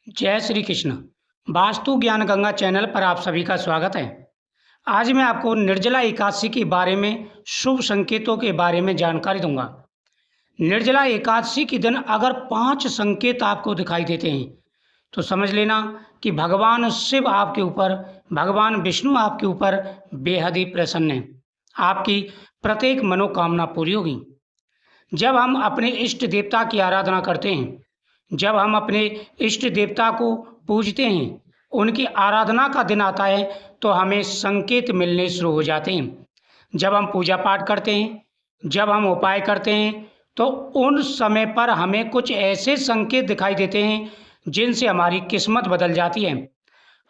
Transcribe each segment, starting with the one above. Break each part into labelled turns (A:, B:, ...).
A: जय श्री कृष्ण। वास्तु ज्ञान गंगा चैनल पर आप सभी का स्वागत है। आज मैं आपको निर्जला एकादशी के बारे में शुभ संकेतों के बारे में जानकारी दूंगा। निर्जला एकादशी के दिन अगर 5 संकेत आपको दिखाई देते हैं तो समझ लेना कि भगवान शिव आपके ऊपर, भगवान विष्णु आपके ऊपर बेहद ही प्रसन्न हैं। आपकी प्रत्येक मनोकामना पूरी होगी। जब हम अपने इष्ट देवता की आराधना करते हैं, जब हम अपने इष्ट देवता को पूजते हैं, उनकी आराधना का दिन आता है तो हमें संकेत मिलने शुरू हो जाते हैं। जब हम पूजा पाठ करते हैं, जब हम उपाय करते हैं, तो उन समय पर हमें कुछ ऐसे संकेत दिखाई देते हैं जिनसे हमारी किस्मत बदल जाती है।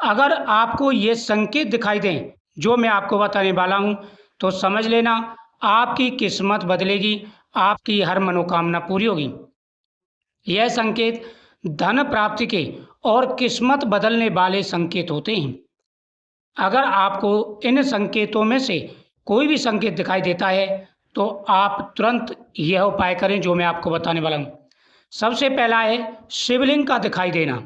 A: अगर आपको ये संकेत दिखाई दें जो मैं आपको बताने वाला हूँ, तो समझ लेना आपकी किस्मत बदलेगी, आपकी हर मनोकामना पूरी होगी। यह संकेत धन प्राप्ति के और किस्मत बदलने वाले संकेत होते हैं। अगर आपको इन संकेतों में से कोई भी संकेत दिखाई देता है तो आप तुरंत यह उपाय करें जो मैं आपको बताने वाला हूँ। सबसे पहला है शिवलिंग का दिखाई देना।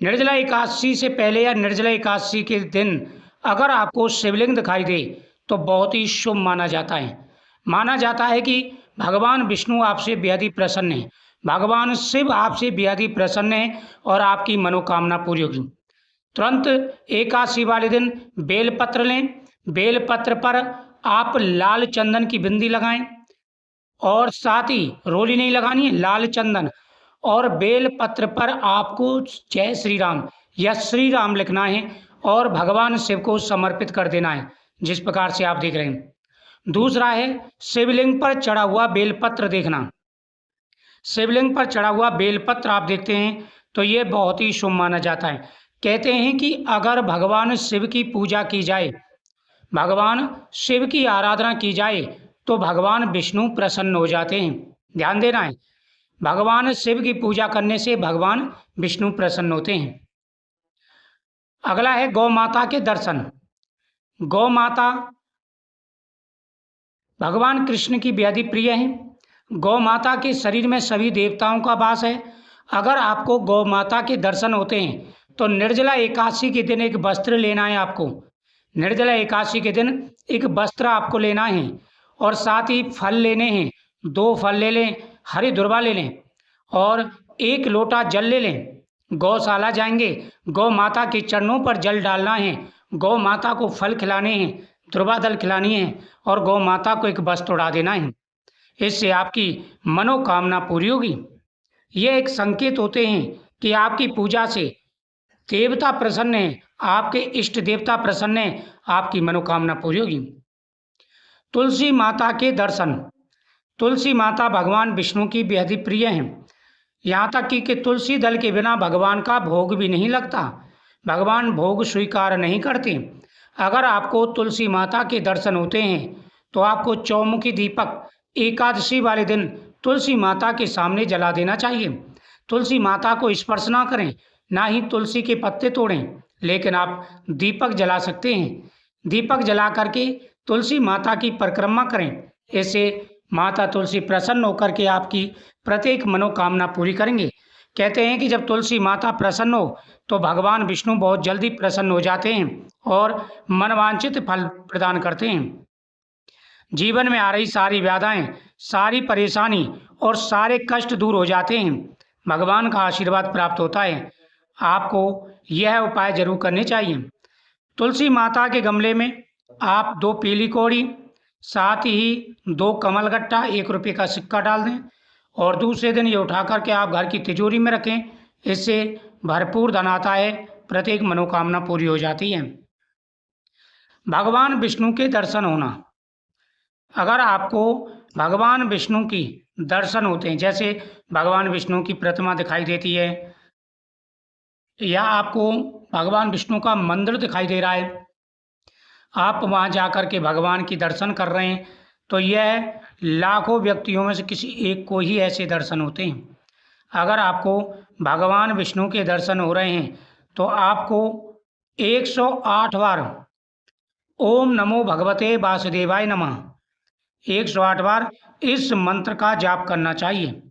A: निर्जला एकादशी से पहले या निर्जला एकादशी के दिन अगर आपको शिवलिंग दिखाई दे तो बहुत ही शुभ माना जाता है। माना जाता है कि भगवान विष्णु आपसे बेहद ही प्रसन्न है, भगवान शिव आपसे बेहद ही प्रसन्न है और आपकी मनोकामना पूरी होगी। तुरंत एकादशी वाले दिन बेलपत्र लें। बेलपत्र पर आप लाल चंदन की बिंदी लगाएं और साथ ही रोली नहीं लगानी है, लाल चंदन। और बेल पत्र पर आपको जय श्री राम या श्री राम लिखना है और भगवान शिव को समर्पित कर देना है, जिस प्रकार से आप देख रहे हैं। दूसरा है शिवलिंग पर चढ़ा हुआ बेलपत्र देखना। शिवलिंग पर चढ़ा हुआ बेलपत्र आप देखते हैं तो ये बहुत ही शुभ माना जाता है। कहते हैं कि अगर भगवान शिव की पूजा की जाए, भगवान शिव की आराधना की जाए तो भगवान विष्णु प्रसन्न हो जाते हैं। ध्यान देना है, भगवान शिव की पूजा करने से भगवान विष्णु प्रसन्न होते हैं। अगला है गौ माता के दर्शन। गौ माता भगवान कृष्ण की बेहद ही प्रिय है। गौ माता के शरीर में सभी देवताओं का वास है। अगर आपको गौ माता के दर्शन होते हैं तो निर्जला एकादशी के दिन एक वस्त्र लेना है आपको। निर्जला एकादशी के दिन एक वस्त्र आपको लेना है और साथ ही फल लेने हैं। 2 फल ले लें, हरी दुर्वा ले लें और 1 लोटा जल ले लें। गौशाला जाएंगे, गौ माता के चरणों पर जल डालना है, गौ माता को फल खिलाने हैं, दुर्वा दल खिलानी है और गौ माता को एक वस्त्र उड़ा देना है। इससे आपकी मनोकामना पूरी होगी। ये एक संकेत होते हैं कि आपकी पूजा से देवता प्रसन्न है, आपके इष्ट देवता प्रसन्न है, आपकी मनोकामना पूरी होगी। तुलसी माता के दर्शन। तुलसी माता भगवान विष्णु की बेहद ही प्रिय हैं। यहाँ तक कि तुलसी दल के बिना भगवान का भोग भी नहीं लगता, भगवान भोग स्वीकार नहीं करते। अगर आपको तुलसी माता के दर्शन होते हैं तो आपको चौमुखी दीपक एकादशी वाले दिन तुलसी माता के सामने जला देना चाहिए। तुलसी माता को स्पर्श ना करें, ना ही तुलसी के पत्ते तोड़ें, लेकिन आप दीपक जला सकते हैं। दीपक जला करके तुलसी माता की परिक्रमा करें। इससे माता तुलसी प्रसन्न होकर के आपकी प्रत्येक मनोकामना पूरी करेंगे। कहते हैं कि जब तुलसी माता प्रसन्न हो तो भगवान विष्णु बहुत जल्दी प्रसन्न हो जाते हैं और मनवांछित फल प्रदान करते हैं। जीवन में आ रही सारी व्याधाएं, सारी परेशानी और सारे कष्ट दूर हो जाते हैं, भगवान का आशीर्वाद प्राप्त होता है। आपको यह उपाय जरूर करने चाहिए। तुलसी माता के गमले में आप 2 पीली कौड़ी, साथ ही 2 कमलगट्टा, 1 रुपये का सिक्का डाल दें और दूसरे दिन ये उठा करके आप घर की तिजोरी में रखें। इससे भरपूर धन आता है, प्रत्येक मनोकामना पूरी हो जाती है। भगवान विष्णु के दर्शन होना। अगर आपको भगवान विष्णु की दर्शन होते हैं, जैसे भगवान विष्णु की प्रतिमा दिखाई देती है या आपको भगवान विष्णु का मंदिर दिखाई दे रहा है, आप वहाँ जाकर के भगवान की दर्शन कर रहे हैं, तो यह लाखों व्यक्तियों में से किसी एक को ही ऐसे दर्शन होते हैं। अगर आपको भगवान विष्णु के दर्शन हो रहे हैं तो आपको 108 बार ओम नमो भगवते वासुदेवाय नमः 108 बार इस मंत्र का जाप करना चाहिए।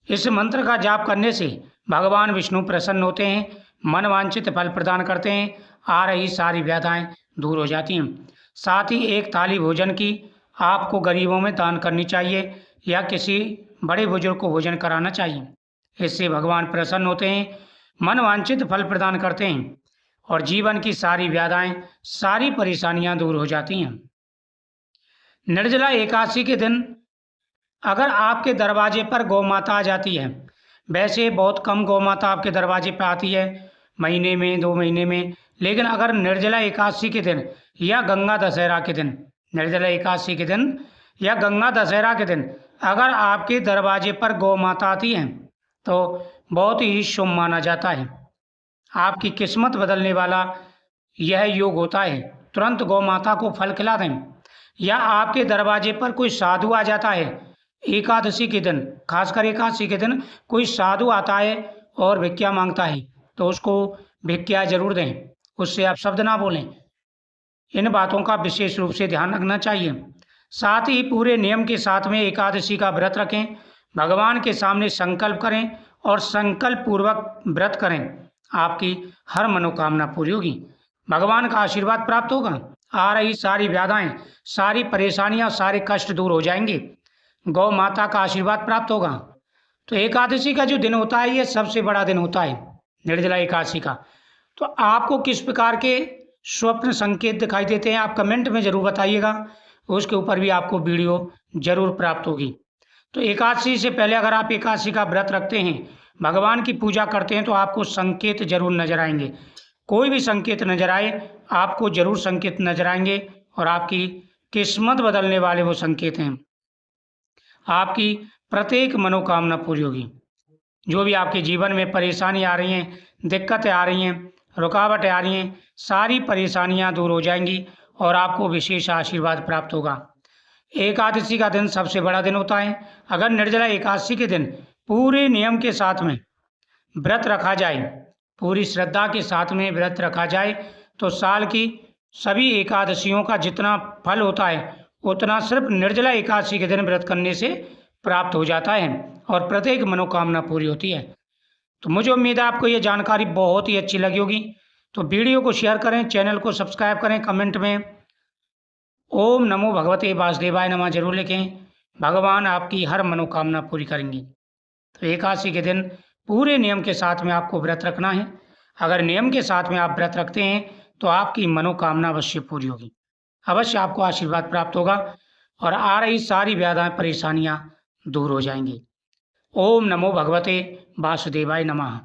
A: इस मंत्र का जाप करने से भगवान विष्णु प्रसन्न होते हैं, मन वांछित फल प्रदान करते हैं, आ रही सारी व्याधाएं दूर हो जाती हैं। साथ ही एक थाली भोजन की आपको गरीबों में दान करनी चाहिए या किसी बड़े बुजुर्ग को भोजन कराना चाहिए। इससे भगवान प्रसन्न होते हैं, मन वांछित फल प्रदान करते हैं और जीवन की सारी व्याधाएं, सारी परेशानियां दूर हो जाती हैं। निर्जला एकादशी के दिन अगर आपके दरवाजे पर गौ माता आ जाती है, वैसे बहुत कम गौ माता आपके दरवाजे पर आती है, महीने में 2 महीने में, लेकिन अगर निर्जला एकादशी के दिन या गंगा दशहरा के दिन, निर्जला एकादशी के दिन या गंगा दशहरा के दिन अगर आपके दरवाजे पर गौ माता आती हैं तो बहुत ही शुभ माना जाता है। आपकी किस्मत बदलने वाला यह योग होता है। तुरंत गौ माता को फल खिला दें। या आपके दरवाजे पर कोई साधु आ जाता है एकादशी के दिन, खासकर एकादशी के दिन कोई साधु आता है और भिक्षा मांगता है तो उसको भिक्षा जरूर दें, उससे आप शब्द ना बोलें। इन बातों का विशेष रूप से ध्यान रखना चाहिए। साथ ही पूरे नियम के साथ में एकादशी का व्रत रखें, भगवान के सामने संकल्प करें और संकल्प पूर्वक व्रत करें। आपकी हर मनोकामना पूरी होगी, भगवान का आशीर्वाद प्राप्त होगा, आ रही सारी व्याधाएं, सारी परेशानियां, सारे कष्ट दूर हो जाएंगे, गौ माता का आशीर्वाद प्राप्त होगा। तो एकादशी का जो दिन होता है ये सबसे बड़ा दिन होता है, निर्जला एकादशी का। तो आपको किस प्रकार के स्वप्न संकेत दिखाई देते हैं आप कमेंट में ज़रूर बताइएगा, उसके ऊपर भी आपको वीडियो जरूर प्राप्त होगी। तो एकादशी से पहले अगर आप एकादशी का व्रत रखते हैं, भगवान की पूजा करते हैं तो आपको संकेत जरूर नजर आएंगे। कोई भी संकेत नजर आए आपको जरूर संकेत नजर आएंगे और आपकी किस्मत बदलने वाले वो संकेत हैं। आपकी प्रत्येक मनोकामना पूरी होगी। जो भी आपके जीवन में परेशानी आ रही हैं, दिक्कतें आ रही हैं, रुकावटें आ रही हैं, सारी परेशानियां दूर हो जाएंगी और आपको विशेष आशीर्वाद प्राप्त होगा। एकादशी का दिन सबसे बड़ा दिन होता है। अगर निर्जला एकादशी के दिन पूरे नियम के साथ में व्रत रखा जाए, पूरी श्रद्धा के साथ में व्रत रखा जाए तो साल की सभी एकादशियों का जितना फल होता है उतना सिर्फ निर्जला एकादशी के दिन व्रत करने से प्राप्त हो जाता है और प्रत्येक मनोकामना पूरी होती है। तो मुझे उम्मीद है आपको ये जानकारी बहुत ही अच्छी लगी होगी। तो वीडियो को शेयर करें, चैनल को सब्सक्राइब करें, कमेंट में ओम नमो भगवते वासुदेवाय नमः जरूर लिखें। भगवान आपकी हर मनोकामना पूरी करेंगे। तो एकादशी के दिन पूरे नियम के साथ में आपको व्रत रखना है। अगर नियम के साथ में आप व्रत रखते हैं तो आपकी मनोकामना अवश्य पूरी होगी, अवश्य आपको आशीर्वाद प्राप्त होगा और आ रही सारी व्याधाएं, परेशानियां दूर हो जाएंगी। ओम नमो भगवते वासुदेवाय नमः।